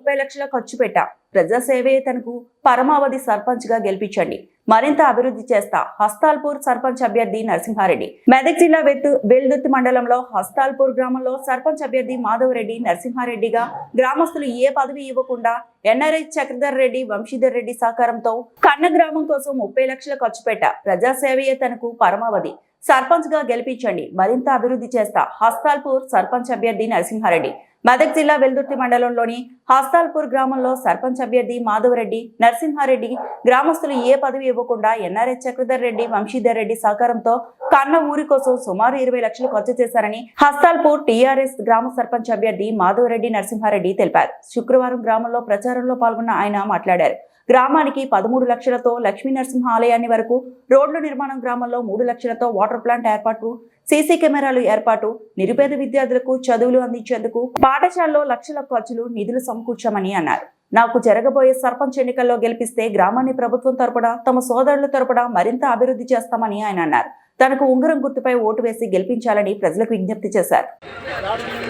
30 లక్షల ఖర్చు పెట్టా. ప్రజాసేవే తనకు పరమావధి సర్పంచ్ గా గెలిపించండి, మరింత అభివృద్ధి చేస్తా. హస్తాల్పూర్ సర్పంచ్ అభ్యర్థి నరసింహారెడ్డి. మెదక్ జిల్లా వెల్దుర్తి మండలంలో హస్తాల్పూర్ గ్రామంలో సర్పంచ్ అభ్యర్థి మాధవరెడ్డి నరసింహారెడ్డిగా గ్రామస్తులు ఏ పదవి ఇవ్వకుండా ఎన్ఆర్ఐ చక్రధర్ రెడ్డి, వంశీధర్ రెడ్డి సహకారంతో కన్న గ్రామం కోసం 30 లక్షల ఖర్చు పెట్టా. ప్రజాసేవే తనకు పరమావధి, సర్పంచ్ గా గెలిపించండి, మరింత అభివృద్ధి చేస్తా. హస్తాల్పూర్ సర్పంచ్ అభ్యర్థి నరసింహారెడ్డి. మెదక్ జిల్లా వెల్దుర్తి మండలంలోని హస్తాల్పూర్ గ్రామంలో సర్పంచ్ అభ్యర్థి మాధవరెడ్డి నరసింహారెడ్డి గ్రామస్తులు ఏ పదవి ఇవ్వకుండా ఎన్ఆర్ఐ చక్రధర్ రెడ్డి, వంశీధర్ రెడ్డి సహకారంతో కన్న ఊరి కోసం సుమారు 20 లక్షలు ఖర్చు చేశారని హస్తాల్పూర్ టీఆర్ఎస్ గ్రామ సర్పంచ్ అభ్యర్థి మాధవరెడ్డి నరసింహారెడ్డి తెలిపారు. శుక్రవారం గ్రామంలో ప్రచారంలో పాల్గొన్న ఆయన మాట్లాడారు. గ్రామానికి 13 లక్షలతో లక్ష్మీ నరసింహ ఆలయాన్ని వరకు రోడ్ల నిర్మాణం, గ్రామంలో 3 లక్షలతో వాటర్ ప్లాంట్ ఏర్పాటు, సీసీ కెమెరాలు ఏర్పాటు, నిరుపేద విద్యార్థులకు చదువులు అందించేందుకు పాఠశాలలో లక్షల ఖర్చులు నిధులు సమకూర్చామని అన్నారు. నాకు జరగబోయే సర్పంచ్ ఎన్నికల్లో గెలిపిస్తే గ్రామాన్ని ప్రభుత్వం తరపున, తమ సోదరుల తరపున మరింత అభివృద్ధి చేస్తామని ఆయన అన్నారు. తనకు ఉంగరం గుర్తుపై ఓటు వేసి గెలిపించాలని ప్రజలకు విజ్ఞప్తి చేశారు.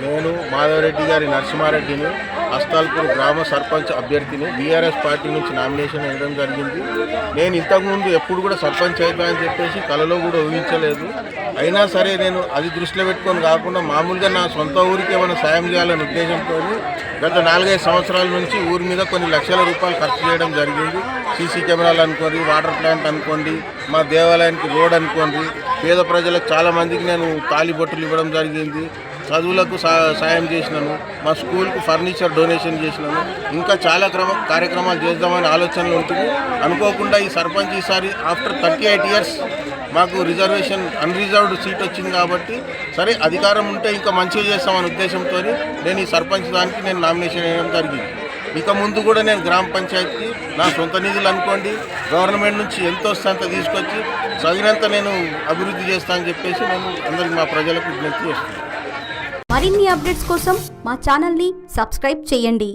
నేను మాధవరెడ్డి గారి నరసింహారెడ్డిని, హస్తాల్పూర్ గ్రామ సర్పంచ్ అభ్యర్థిని. బీఆర్ఎస్ పార్టీ నుంచి నామినేషన్ వేయడం జరిగింది. నేను ఇంతకుముందు ఎప్పుడు కూడా సర్పంచ్ అవుతానని చెప్పేసి కలలో కూడా ఊహించలేదు. అయినా సరే నేను అది దృష్టిలో పెట్టుకొని కాకుండా మామూలుగా నా సొంత ఊరికి ఏమైనా సాయం చేయాలనే ఉద్దేశంతో గత 4-5 సంవత్సరాల నుంచి ఊరి మీద కొన్ని లక్షల రూపాయలు ఖర్చు చేయడం జరిగింది. సీసీ కెమెరాలు అనుకోండి, వాటర్ ప్లాంట్ అనుకోండి, మా దేవాలయానికి రోడ్ అనుకోండి, పేద ప్రజలకు చాలామందికి నేను తాళిబొట్టులు ఇవ్వడం జరిగింది. చదువులకు సాయం చేసినాను, మా స్కూల్కు ఫర్నిచర్ డొనేషన్ చేసినాను. ఇంకా చాలా కార్యక్రమాలు చేద్దామని ఆలోచనలు ఉంటుంది. అనుకోకుండా ఈ సర్పంచ్ ఈసారి ఆఫ్టర్ 38 ఇయర్స్ మాకు రిజర్వేషన్ అన్రిజర్వ్డ్ సీట్ వచ్చింది కాబట్టి సరే అధికారం ఉంటే ఇంకా మంచిగా చేస్తామనే ఉద్దేశంతో నేను ఈ సర్పంచ్ దానికి నేను నామినేషన్ వేయడం జరిగింది. ఇక ముందు కూడా నేను గ్రామ పంచాయతీకి నా సొంత నిధులు అనుకోండి, గవర్నమెంట్ నుంచి ఎంత వస్తే అంత తీసుకొచ్చి తగినంత నేను అభివృద్ధి చేస్తానని చెప్పేసి నేను అందరికి మా ప్రజలకు విజ్ఞప్తి చేస్తున్నాను. మరిన్ని అప్డేట్స్ కోసం మా ఛానల్ని సబ్స్క్రైబ్ చేయండి.